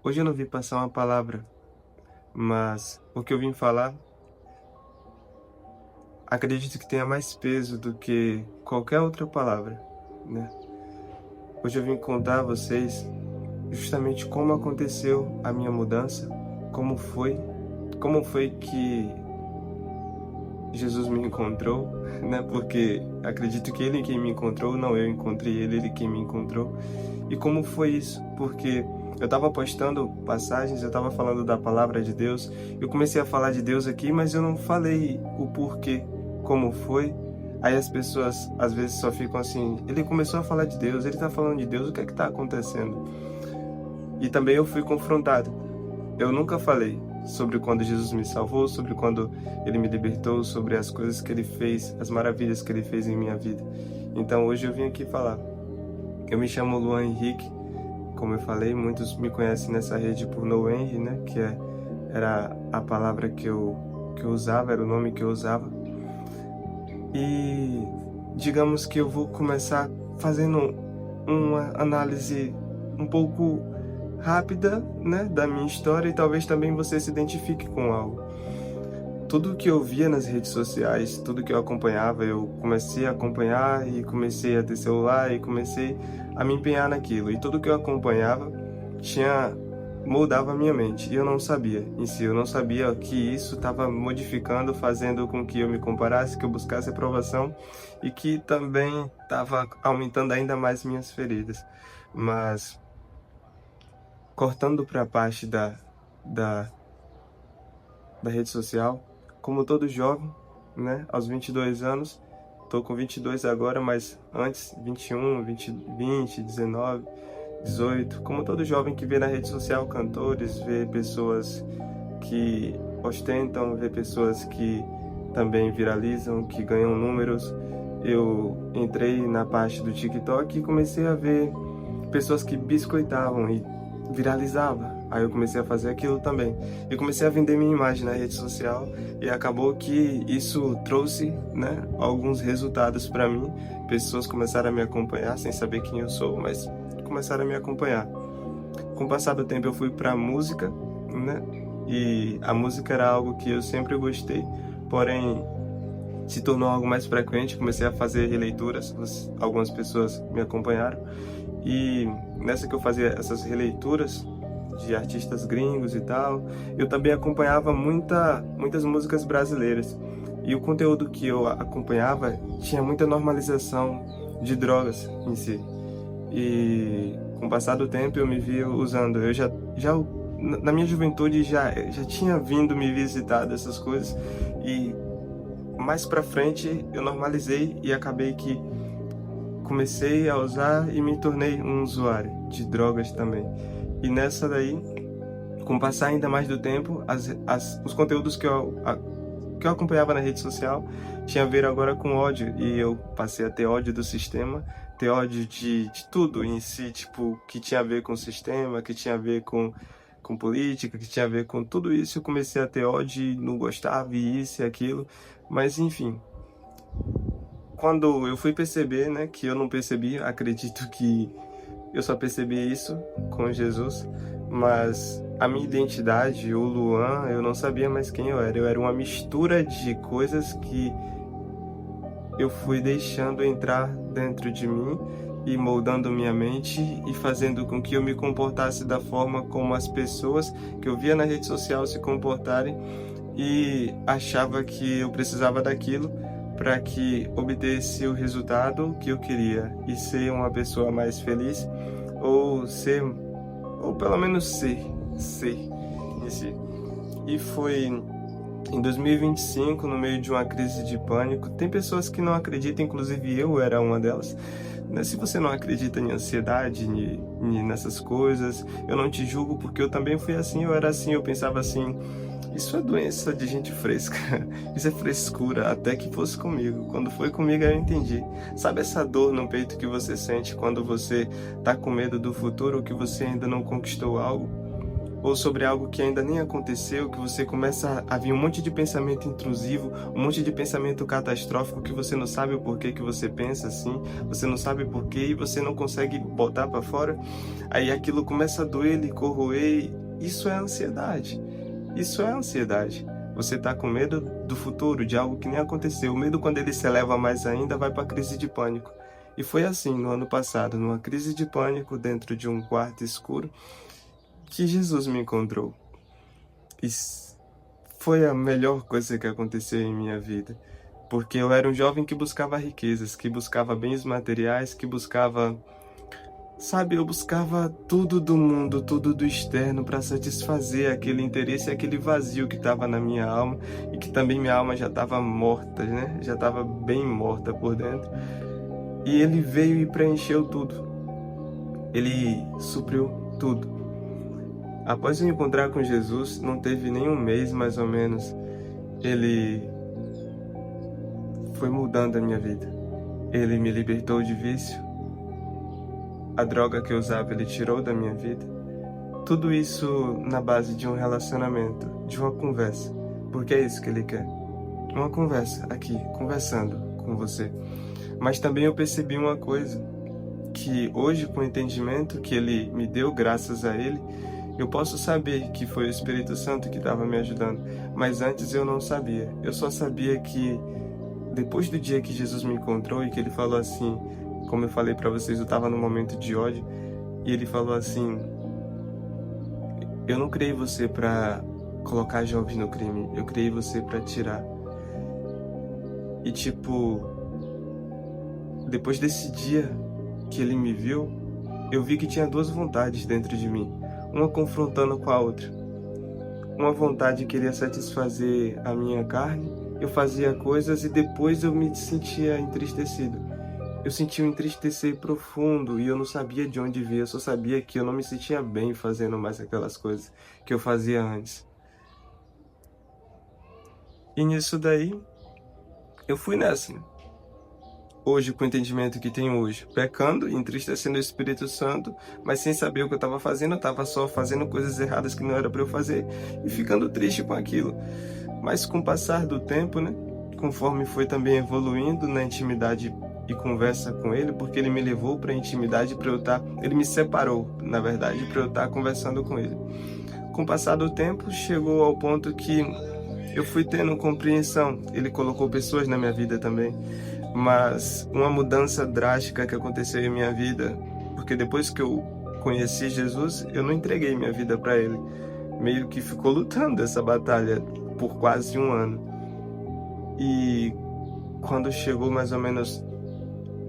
Hoje eu não vim passar uma palavra, mas o que eu vim falar, acredito que tenha mais peso do que qualquer outra palavra, né? Hoje eu vim contar a vocês justamente como aconteceu a minha mudança, como foi que Jesus me encontrou, né? Porque acredito que ele quem me encontrou, não eu encontrei ele, ele quem me encontrou. E como foi isso? Porque eu estava postando passagens, eu estava falando da palavra de Deus, eu comecei a falar de Deus aqui, mas eu não falei o porquê, como foi. Aí as pessoas às vezes só ficam assim, ele começou a falar de Deus, ele está falando de Deus, o que é que está acontecendo? E também eu fui confrontado. Eu nunca falei sobre quando Jesus me salvou, sobre quando ele me libertou, sobre as coisas que ele fez, as maravilhas que ele fez em minha vida. Então hoje eu vim aqui falar. Eu me chamo Luan Henrique, como eu falei, muitos me conhecem nessa rede por No Henry, né? Era a palavra que eu usava, era o nome que eu usava. E digamos que eu vou começar fazendo uma análise um pouco rápida, né, da minha história e talvez também você se identifique com algo. Tudo que eu via nas redes sociais, tudo que eu acompanhava, eu comecei a acompanhar e comecei a ter celular e comecei a me empenhar naquilo. E tudo que eu acompanhava moldava a minha mente. E eu não sabia em si, eu não sabia que isso estava modificando, fazendo com que eu me comparasse, que eu buscasse aprovação e que também estava aumentando ainda mais minhas feridas. Mas cortando para a parte da, da rede social, como todo jovem, né, aos 22 anos, tô com 22 agora, mas antes 21, 20, 19, 18, como todo jovem que vê na rede social cantores, vê pessoas que ostentam, vê pessoas que também viralizam, que ganham números. Eu entrei na parte do TikTok e comecei a ver pessoas que biscoitavam e viralizava. Aí eu comecei a fazer aquilo também. E comecei a vender minha imagem na rede social e acabou que isso trouxe, né, alguns resultados para mim. Pessoas começaram a me acompanhar sem saber quem eu sou, mas começaram a me acompanhar. Com o passar do tempo eu fui para a música, né? E a música era algo que eu sempre gostei, porém se tornou algo mais frequente, comecei a fazer releituras, algumas pessoas me acompanharam, e nessa que eu fazia essas releituras de artistas gringos e tal, eu também acompanhava muitas músicas brasileiras, e o conteúdo que eu acompanhava tinha muita normalização de drogas em si, e com o passar do tempo eu me vi usando, já na minha juventude já tinha vindo me visitar dessas coisas, e mais pra frente eu normalizei e acabei que comecei a usar e me tornei um usuário de drogas também. E nessa daí, com o passar ainda mais do tempo, os conteúdos que eu acompanhava na rede social tinha a ver agora com ódio, e eu passei a ter ódio do sistema, ter ódio de tudo em si, tipo, que tinha a ver com o sistema, que tinha a ver com política, que tinha a ver com tudo isso. Eu comecei a ter ódio e não gostava, e isso e aquilo, mas enfim. Quando eu fui perceber, né, que eu não percebi, acredito que eu só percebi isso com Jesus, mas a minha identidade, o Luan, eu não sabia mais quem eu era. Eu era uma mistura de coisas que eu fui deixando entrar dentro de mim e moldando minha mente e fazendo com que eu me comportasse da forma como as pessoas que eu via na rede social se comportarem, e achava que eu precisava daquilo para que obtesse o resultado que eu queria e ser uma pessoa mais feliz, ou pelo menos ser em si. E foi em 2025, no meio de uma crise de pânico. Tem pessoas que não acreditam, inclusive eu era uma delas, né? Se você não acredita em ansiedade, nessas coisas, eu não te julgo, porque eu também fui assim, eu era assim, eu pensava assim, isso é doença de gente fresca, isso é frescura, até que fosse comigo. Quando foi comigo eu entendi. Sabe essa dor no peito que você sente quando você tá com medo do futuro ou que você ainda não conquistou algo? ou sobre algo que ainda nem aconteceu, que você começa a vir um monte de pensamento intrusivo, um monte de pensamento catastrófico que você não sabe o porquê que você pensa assim, você não sabe porquê e você não consegue botar para fora, aí aquilo começa a doer, lhe corroer. Isso é ansiedade. Isso é ansiedade. Você está com medo do futuro, de algo que nem aconteceu. O medo, quando ele se eleva mais ainda, vai para a crise de pânico. E foi assim no ano passado, numa crise de pânico dentro de um quarto escuro, que Jesus me encontrou. E foi a melhor coisa que aconteceu em minha vida. Porque eu era um jovem que buscava riquezas, que buscava bens materiais, que buscava... Sabe, eu buscava tudo do mundo, tudo do externo para satisfazer aquele interesse, aquele vazio que estava na minha alma e que também minha alma já estava morta, né? Já estava bem morta por dentro. E ele veio e preencheu tudo. Ele supriu tudo. Após eu encontrar com Jesus, não teve nem um mês mais ou menos, ele foi mudando a minha vida. Ele me libertou de vício. A droga que eu usava, ele tirou da minha vida. Tudo isso na base de um relacionamento, de uma conversa. Porque é isso que ele quer. Uma conversa aqui, conversando com você. Mas também eu percebi uma coisa, que hoje, com o entendimento que ele me deu, graças a ele, eu posso saber que foi o Espírito Santo que estava me ajudando. Mas antes eu não sabia. Eu só sabia que depois do dia que Jesus me encontrou e que ele falou assim... Como eu falei para vocês, eu estava num momento de ódio e ele falou assim: eu não criei você para colocar jovens no crime, eu criei você para tirar. E tipo, depois desse dia que ele me viu, eu vi que tinha duas vontades dentro de mim, uma confrontando com a outra. Uma vontade queria satisfazer a minha carne, eu fazia coisas e depois eu me sentia entristecido. Eu sentia um entristecer profundo e eu não sabia de onde vir, eu só sabia que eu não me sentia bem fazendo mais aquelas coisas que eu fazia antes. E nisso daí, eu fui nessa. Hoje, com o entendimento que tenho hoje, pecando e entristecendo o Espírito Santo, mas sem saber o que eu estava fazendo, eu estava só fazendo coisas erradas que não era para eu fazer e ficando triste com aquilo. Mas com o passar do tempo, né, conforme foi também evoluindo na intimidade e conversa com ele, porque ele me levou para a intimidade para eu estar, ele me separou, na verdade, para eu estar conversando com ele. Com o passar do tempo, chegou ao ponto que eu fui tendo compreensão. Ele colocou pessoas na minha vida também, mas uma mudança drástica que aconteceu em minha vida, porque depois que eu conheci Jesus, eu não entreguei minha vida para ele. Meio que ficou lutando essa batalha por quase um ano. E quando chegou mais ou menos,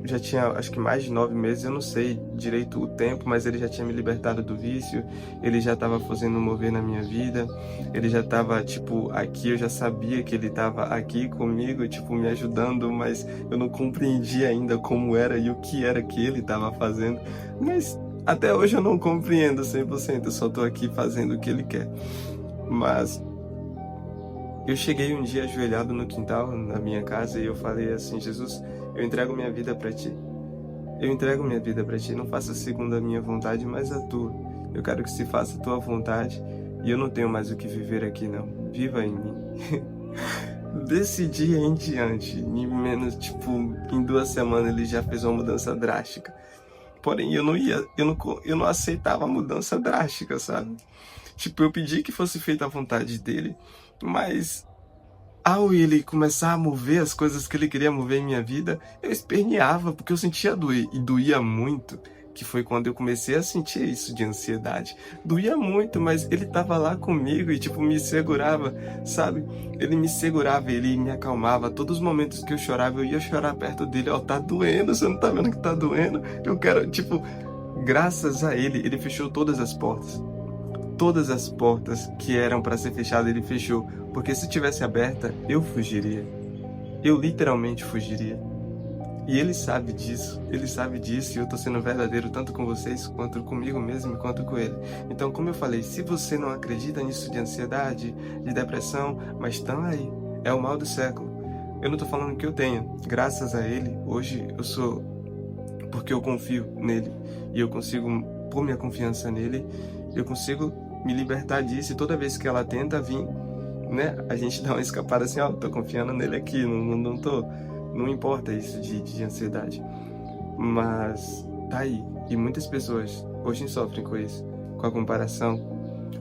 já tinha acho que mais de 9 meses, eu não sei direito o tempo, mas ele já tinha me libertado do vício, ele já estava fazendo mover na minha vida, ele já estava, tipo, aqui, eu já sabia que ele estava aqui comigo, tipo, me ajudando, mas eu não compreendia ainda como era e o que era que ele estava fazendo, mas até hoje eu não compreendo 100%, eu só estou aqui fazendo o que ele quer. Mas eu cheguei um dia ajoelhado no quintal, na minha casa, e eu falei assim: Jesus, eu entrego minha vida para ti. Eu entrego minha vida para ti. Não faça segundo a minha vontade, mas a tua. Eu quero que se faça a tua vontade. E eu não tenho mais o que viver aqui, não. Viva em mim. Desse dia em diante, em menos, tipo, em 2 semanas ele já fez uma mudança drástica. Porém, eu não aceitava a mudança drástica, sabe? Tipo, eu pedi que fosse feita a vontade dele, mas ao ele começar a mover as coisas que ele queria mover em minha vida, eu esperneava, porque eu sentia doer, e doía muito, que foi quando eu comecei a sentir isso de ansiedade. Doía muito, mas ele tava lá comigo e, tipo, me segurava, sabe? Ele me segurava, ele me acalmava. Todos os momentos que eu chorava, eu ia chorar perto dele. Ó, tá doendo, você não tá vendo que tá doendo? Eu quero, tipo, graças a ele, ele fechou todas as portas. Todas as portas que eram para ser fechadas, ele fechou. Porque se tivesse aberta, eu fugiria. Eu literalmente fugiria. E ele sabe disso. Ele sabe disso. E eu tô sendo verdadeiro tanto com vocês, quanto comigo mesmo, quanto com ele. Então, como eu falei, se você não acredita nisso de ansiedade, de depressão, mas estão aí. É o mal do século. Eu não tô falando que eu tenha. Graças a ele, hoje eu sou... Porque eu confio nele. E eu consigo, por minha confiança nele, eu consigo me libertar disso, e toda vez que ela tenta vir, né, a gente dá uma escapada assim, ó, tô confiando nele aqui, não tô, não importa isso de ansiedade. Mas tá aí, e muitas pessoas hoje sofrem com isso, com a comparação,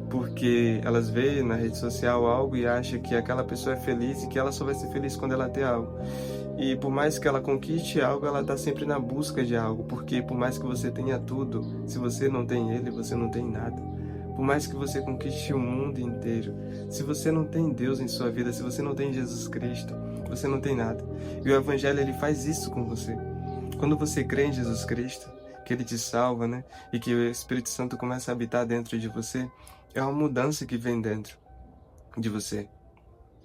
porque elas veem na rede social algo e acham que aquela pessoa é feliz e que ela só vai ser feliz quando ela ter algo. E por mais que ela conquiste algo, ela está sempre na busca de algo, porque por mais que você tenha tudo, se você não tem ele, você não tem nada. Por mais que você conquiste o mundo inteiro, se você não tem Deus em sua vida, se você não tem Jesus Cristo, você não tem nada. E o Evangelho, ele faz isso com você. Quando você crê em Jesus Cristo, que ele te salva, né? E que o Espírito Santo começa a habitar dentro de você, é uma mudança que vem dentro de você.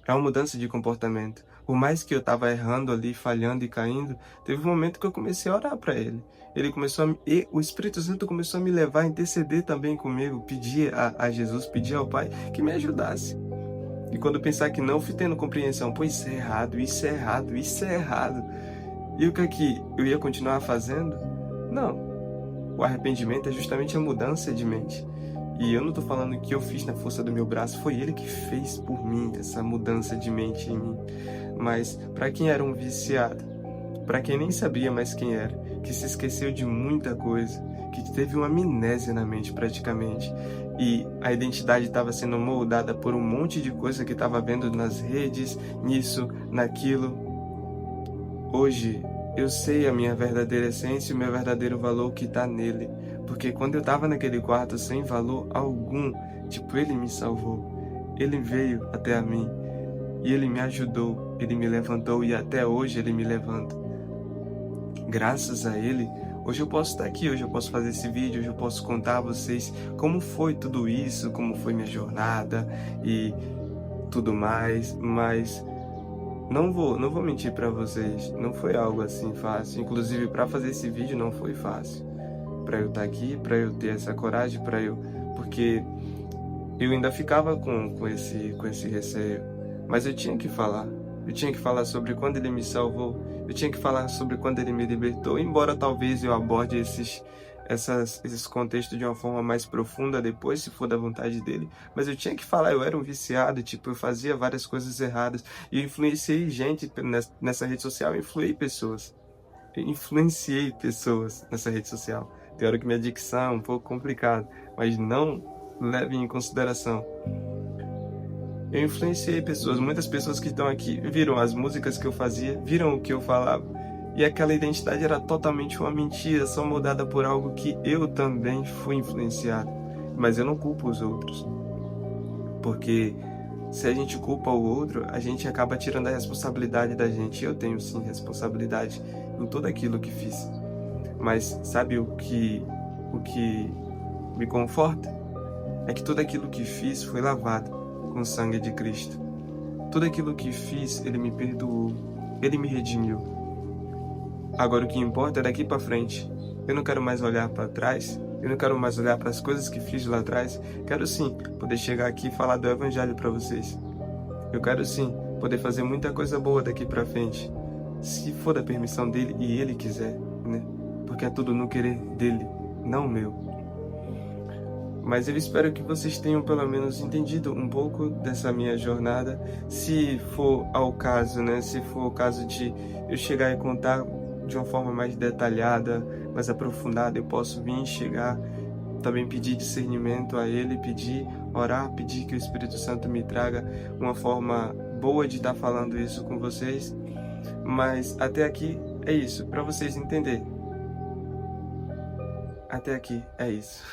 É uma mudança de comportamento. Por mais que eu estava errando ali, falhando e caindo, teve um momento que eu comecei a orar para ele. E o Espírito Santo começou a me levar a interceder também comigo, pedir a Jesus, pedir ao Pai que me ajudasse. E quando eu pensar que não, fui tendo compreensão, pô, isso é errado, isso é errado, isso é errado. E o que eu ia continuar fazendo? Não. O arrependimento é justamente a mudança de mente. E eu não estou falando que eu fiz na força do meu braço, foi ele que fez por mim essa mudança de mente em mim. Mas para quem era um viciado, para quem nem sabia mais quem era, que se esqueceu de muita coisa, que teve uma amnésia na mente praticamente, e a identidade estava sendo moldada por um monte de coisa que estava vendo nas redes, nisso, naquilo. Hoje eu sei a minha verdadeira essência e o meu verdadeiro valor que está nele. Porque quando eu estava naquele quarto sem valor algum, ele me salvou. Ele veio até a mim e ele me ajudou, ele me levantou e até hoje ele me levanta. Graças a ele, hoje eu posso estar aqui, hoje eu posso fazer esse vídeo, hoje eu posso contar a vocês como foi tudo isso, como foi minha jornada e tudo mais, mas não vou mentir para vocês, não foi algo assim fácil. Inclusive, para fazer esse vídeo não foi fácil. Para eu estar aqui, para eu ter essa coragem, porque eu ainda ficava com esse receio. Mas eu tinha que falar. Eu tinha que falar sobre quando ele me salvou. Eu tinha que falar sobre quando ele me libertou. Embora talvez eu aborde esses contextos de uma forma mais profunda depois, se for da vontade dele, mas eu tinha que falar. Eu era um viciado, eu fazia várias coisas erradas e eu influenciei gente nessa rede social, eu influenciei pessoas nessa rede social. Tem hora que minha dicção é um pouco complicada, mas não levem em consideração. Eu influenciei pessoas, muitas pessoas que estão aqui viram as músicas que eu fazia, viram o que eu falava, e aquela identidade era totalmente uma mentira, só mudada por algo que eu também fui influenciado. Mas eu não culpo os outros, porque se a gente culpa o outro, a gente acaba tirando a responsabilidade da gente. Eu tenho sim responsabilidade em tudo aquilo que fiz. Mas sabe o que me conforta? É que tudo aquilo que fiz foi lavado com o sangue de Cristo. Tudo aquilo que fiz, ele me perdoou, ele me redimiu. Agora o que importa é daqui para frente. Eu não quero mais olhar para trás, eu não quero mais olhar para as coisas que fiz lá atrás. Quero sim poder chegar aqui e falar do Evangelho para vocês. Eu quero sim poder fazer muita coisa boa daqui para frente, se for da permissão dele e ele quiser, né? Porque é tudo no querer dele, não meu. Mas eu espero que vocês tenham pelo menos entendido um pouco dessa minha jornada. Se for ao caso, né? Se for o caso de eu chegar e contar de uma forma mais detalhada, mais aprofundada, eu posso vir chegar, também pedir discernimento a ele, orar, pedir que o Espírito Santo me traga uma forma boa de estar falando isso com vocês. Mas até aqui é isso, para vocês entenderem. Até aqui é isso.